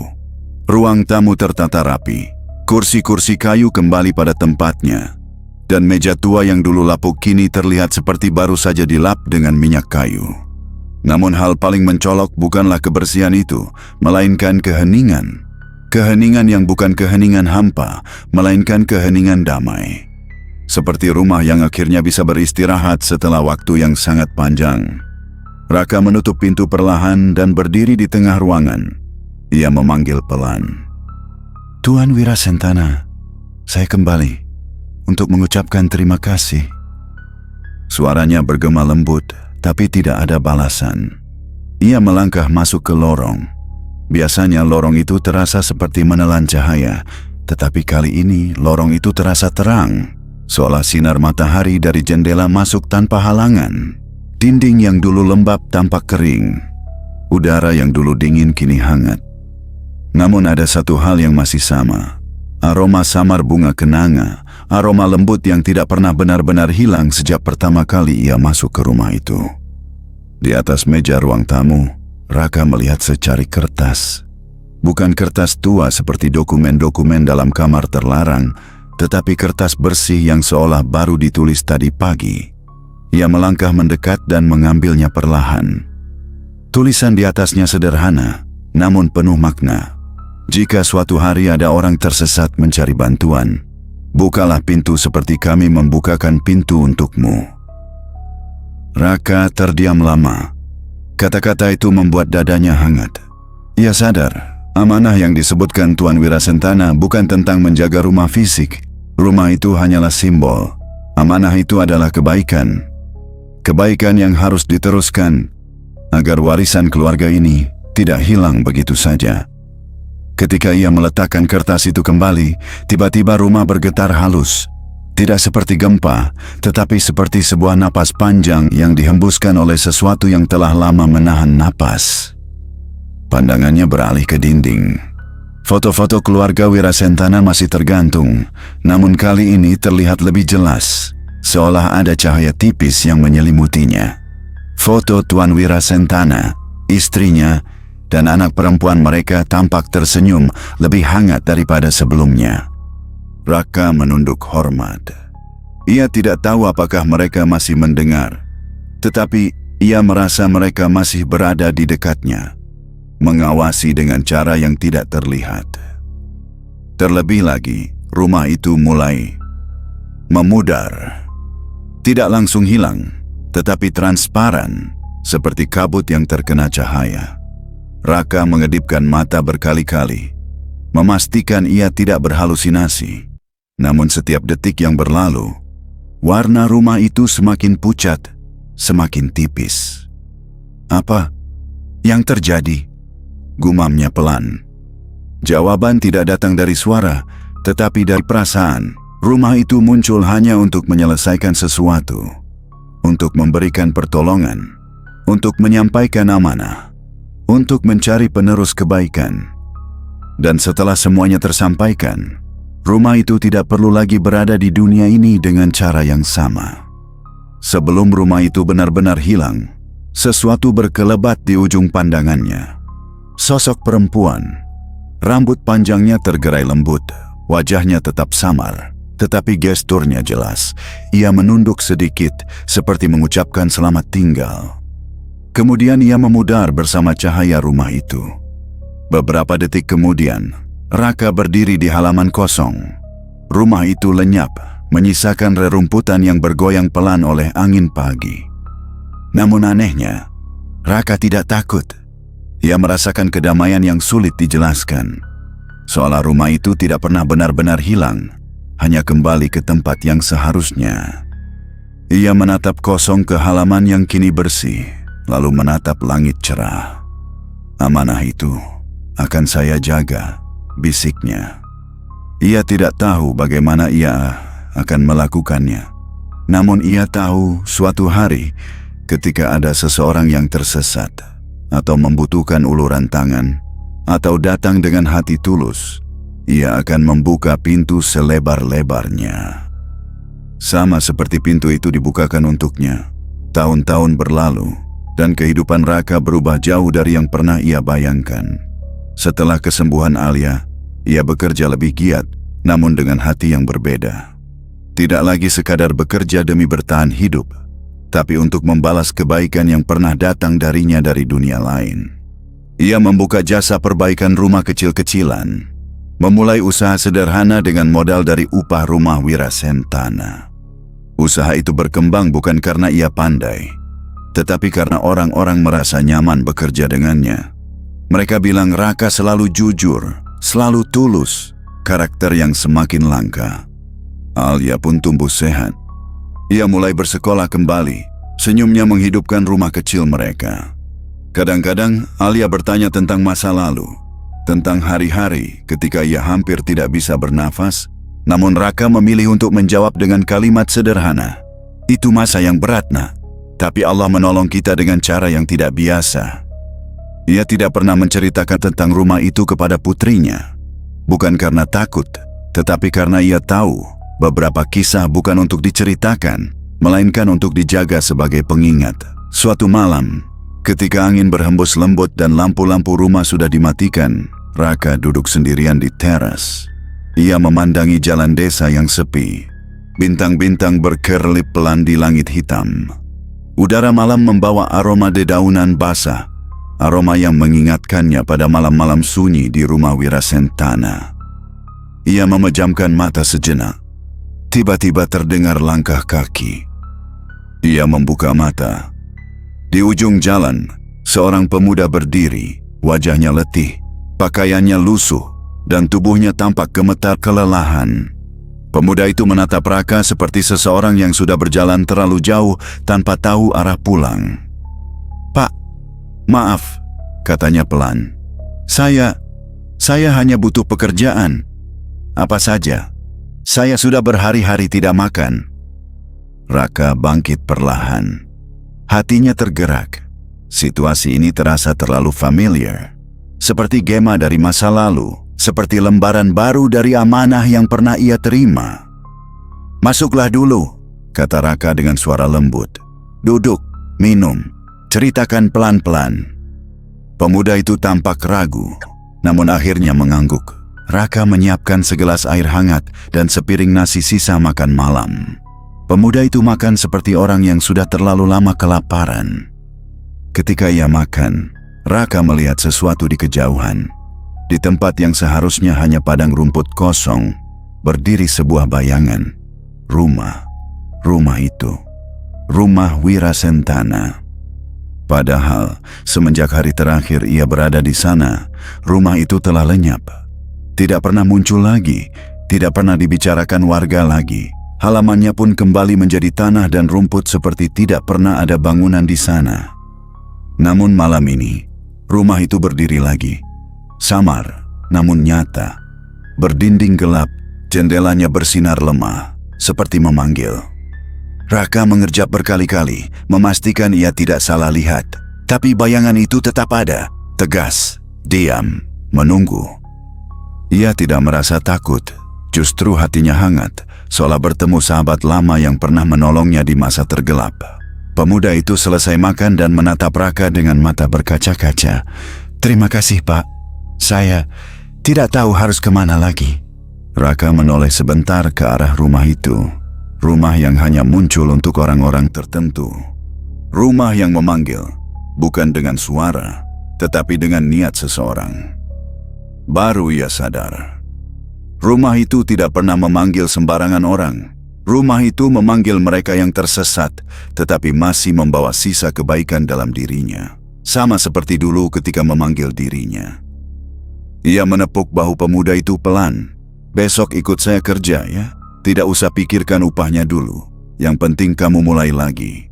Ruang tamu tertata rapi, kursi-kursi kayu kembali pada tempatnya. Dan meja tua yang dulu lapuk kini terlihat seperti baru saja dilap dengan minyak kayu. Namun hal paling mencolok bukanlah kebersihan itu, melainkan keheningan. Keheningan yang bukan keheningan hampa, melainkan keheningan damai. Seperti rumah yang akhirnya bisa beristirahat setelah waktu yang sangat panjang. Raka menutup pintu perlahan dan berdiri di tengah ruangan. Ia memanggil pelan. Tuan Wirasentana, saya kembali untuk mengucapkan terima kasih. Suaranya bergema lembut, tapi tidak ada balasan. Ia melangkah masuk ke lorong. Biasanya lorong itu terasa seperti menelan cahaya, tetapi kali ini lorong itu terasa terang, seolah sinar matahari dari jendela masuk tanpa halangan. Dinding yang dulu lembab tampak kering. Udara yang dulu dingin kini hangat. Namun ada satu hal yang masih sama. Aroma samar bunga kenanga, aroma lembut yang tidak pernah benar-benar hilang sejak pertama kali ia masuk ke rumah itu. Di atas meja ruang tamu, Raka melihat secari kertas. Bukan kertas tua seperti dokumen-dokumen dalam kamar terlarang, tetapi kertas bersih yang seolah baru ditulis tadi pagi. Ia melangkah mendekat dan mengambilnya perlahan. Tulisan di atasnya sederhana, namun penuh makna. Jika suatu hari ada orang tersesat mencari bantuan, bukalah pintu seperti kami membukakan pintu untukmu. Raka terdiam lama. Kata-kata itu membuat dadanya hangat. Ia sadar, amanah yang disebutkan Tuan Wirasentana bukan tentang menjaga rumah fisik. Rumah itu hanyalah simbol. Amanah itu adalah kebaikan. Kebaikan yang harus diteruskan, agar warisan keluarga ini tidak hilang begitu saja. Ketika ia meletakkan kertas itu kembali, tiba-tiba rumah bergetar halus. Tidak seperti gempa, tetapi seperti sebuah napas panjang yang dihembuskan oleh sesuatu yang telah lama menahan napas. Pandangannya beralih ke dinding. Foto-foto keluarga Wirasentana masih tergantung, namun kali ini terlihat lebih jelas, seolah ada cahaya tipis yang menyelimutinya. Foto Tuan Wirasentana, istrinya, dan anak perempuan mereka tampak tersenyum lebih hangat daripada sebelumnya. Raka menunduk hormat. Ia tidak tahu apakah mereka masih mendengar, tetapi ia merasa mereka masih berada di dekatnya, mengawasi dengan cara yang tidak terlihat. Terlebih lagi, rumah itu mulai memudar. Tidak langsung hilang, tetapi transparan, seperti kabut yang terkena cahaya. Raka mengedipkan mata berkali-kali, memastikan ia tidak berhalusinasi. Namun setiap detik yang berlalu, warna rumah itu semakin pucat, semakin tipis. Apa yang terjadi? Gumamnya pelan. Jawaban tidak datang dari suara, tetapi dari perasaan. Rumah itu muncul hanya untuk menyelesaikan sesuatu, untuk memberikan pertolongan, untuk menyampaikan amanah, untuk mencari penerus kebaikan. Dan setelah semuanya tersampaikan, rumah itu tidak perlu lagi berada di dunia ini dengan cara yang sama. Sebelum rumah itu benar-benar hilang, sesuatu berkelebat di ujung pandangannya. Sosok perempuan, rambut panjangnya tergerai lembut, wajahnya tetap samar, tetapi gesturnya jelas. Ia menunduk sedikit, seperti mengucapkan selamat tinggal. Kemudian ia memudar bersama cahaya rumah itu. Beberapa detik kemudian, Raka berdiri di halaman kosong. Rumah itu lenyap, menyisakan rerumputan yang bergoyang pelan oleh angin pagi. Namun anehnya, Raka tidak takut. Ia merasakan kedamaian yang sulit dijelaskan. seolah rumah itu tidak pernah benar-benar hilang, hanya kembali ke tempat yang seharusnya. Ia menatap kosong ke halaman yang kini bersih, lalu menatap langit cerah. "Amanah itu akan saya jaga," bisiknya. Ia tidak tahu bagaimana ia akan melakukannya. Namun ia tahu suatu hari ketika ada seseorang yang tersesat atau membutuhkan uluran tangan atau datang dengan hati tulus, ia akan membuka pintu selebar-lebarnya. Sama seperti pintu itu dibukakan untuknya. Tahun-tahun berlalu dan kehidupan Raka berubah jauh dari yang pernah ia bayangkan. Setelah kesembuhan Alia, ia bekerja lebih giat, namun dengan hati yang berbeda. Tidak lagi sekadar bekerja demi bertahan hidup, tapi untuk membalas kebaikan yang pernah datang darinya dari dunia lain. Ia membuka jasa perbaikan rumah kecil-kecilan, memulai usaha sederhana dengan modal dari upah rumah Wirasentana. Usaha itu berkembang bukan karena ia pandai, tetapi karena orang-orang merasa nyaman bekerja dengannya. Mereka bilang Raka selalu jujur, selalu tulus, karakter yang semakin langka. Alia pun tumbuh sehat. Ia mulai bersekolah kembali, senyumnya menghidupkan rumah kecil mereka. Kadang-kadang Alia bertanya tentang masa lalu, tentang hari-hari ketika ia hampir tidak bisa bernafas, namun Raka memilih untuk menjawab dengan kalimat sederhana, "Itu masa yang berat, Nak, tapi Allah menolong kita dengan cara yang tidak biasa." Ia tidak pernah menceritakan tentang rumah itu kepada putrinya, bukan karena takut, tetapi karena ia tahu beberapa kisah bukan untuk diceritakan, melainkan untuk dijaga sebagai pengingat. Suatu malam, ketika angin berhembus lembut dan lampu-lampu rumah sudah dimatikan, Raka duduk sendirian di teras. Ia memandangi jalan desa yang sepi. Bintang-bintang berkerlip pelan di langit hitam. Udara malam membawa aroma dedaunan basah, aroma yang mengingatkannya pada malam-malam sunyi di rumah Wirasentana. Ia memejamkan mata sejenak. Tiba-tiba terdengar langkah kaki. Ia membuka mata. Di ujung jalan, seorang pemuda berdiri, wajahnya letih, pakaiannya lusuh, dan tubuhnya tampak gemetar kelelahan. Pemuda itu menatap Raka seperti seseorang yang sudah berjalan terlalu jauh tanpa tahu arah pulang. "Pak, maaf," katanya pelan. Saya hanya butuh pekerjaan." "Apa saja? Saya sudah berhari-hari tidak makan." Raka bangkit perlahan. Hatinya tergerak. Situasi ini terasa terlalu familiar. Seperti gema dari masa lalu, seperti lembaran baru dari amanah yang pernah ia terima. "Masuklah dulu," kata Raka dengan suara lembut. "Duduk, minum, ceritakan pelan-pelan." Pemuda itu tampak ragu, namun akhirnya mengangguk. Raka menyiapkan segelas air hangat dan sepiring nasi sisa makan malam. Pemuda itu makan seperti orang yang sudah terlalu lama kelaparan. Ketika ia makan, Raka melihat sesuatu di kejauhan. Di tempat yang seharusnya hanya padang rumput kosong, berdiri sebuah bayangan. Rumah itu. Rumah Wirasentana. Padahal, semenjak hari terakhir ia berada di sana, rumah itu telah lenyap. Tidak pernah muncul lagi, tidak pernah dibicarakan warga lagi. Halamannya pun kembali menjadi tanah dan rumput seperti tidak pernah ada bangunan di sana. Namun malam ini, rumah itu berdiri lagi. Samar, namun nyata. Berdinding gelap, jendelanya bersinar lemah, seperti memanggil. Raka mengerjap berkali-kali, memastikan ia tidak salah lihat. Tapi bayangan itu tetap ada, tegas, diam, menunggu. Ia tidak merasa takut, justru hatinya hangat, seolah bertemu sahabat lama yang pernah menolongnya di masa tergelap. Pemuda itu selesai makan dan menatap Raka dengan mata berkaca-kaca. "Terima kasih, Pak. Saya tidak tahu harus kemana lagi." Raka menoleh sebentar ke arah rumah itu. Rumah yang hanya muncul untuk orang-orang tertentu. Rumah yang memanggil, bukan dengan suara, tetapi dengan niat seseorang. Baru ia sadar. Rumah itu tidak pernah memanggil sembarangan orang. Rumah itu memanggil mereka yang tersesat, tetapi masih membawa sisa kebaikan dalam dirinya. Sama seperti dulu ketika memanggil dirinya. Ia menepuk bahu pemuda itu pelan. "Besok ikut saya kerja ya. Tidak usah pikirkan upahnya dulu. Yang penting kamu mulai lagi."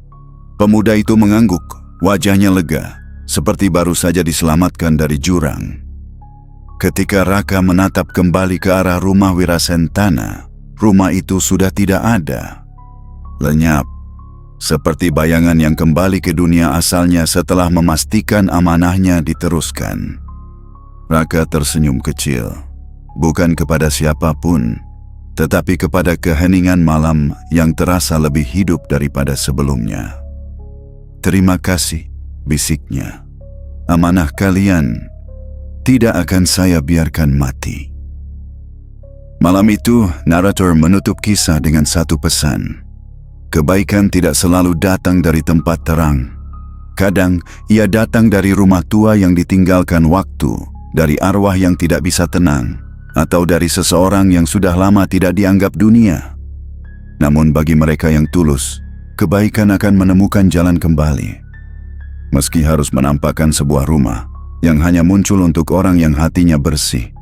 Pemuda itu mengangguk, wajahnya lega, seperti baru saja diselamatkan dari jurang. Ketika Raka menatap kembali ke arah rumah Wirasentana, rumah itu sudah tidak ada. Lenyap, seperti bayangan yang kembali ke dunia asalnya setelah memastikan amanahnya diteruskan. Raka tersenyum kecil, bukan kepada siapapun, tetapi kepada keheningan malam yang terasa lebih hidup daripada sebelumnya. "Terima kasih," bisiknya. "Amanah kalian tidak akan saya biarkan mati." Malam itu, narator menutup kisah dengan satu pesan. Kebaikan tidak selalu datang dari tempat terang. Kadang, ia datang dari rumah tua yang ditinggalkan waktu, dari arwah yang tidak bisa tenang, atau dari seseorang yang sudah lama tidak dianggap dunia. Namun bagi mereka yang tulus, kebaikan akan menemukan jalan kembali. Meski harus menampakkan sebuah rumah yang hanya muncul untuk orang yang hatinya bersih.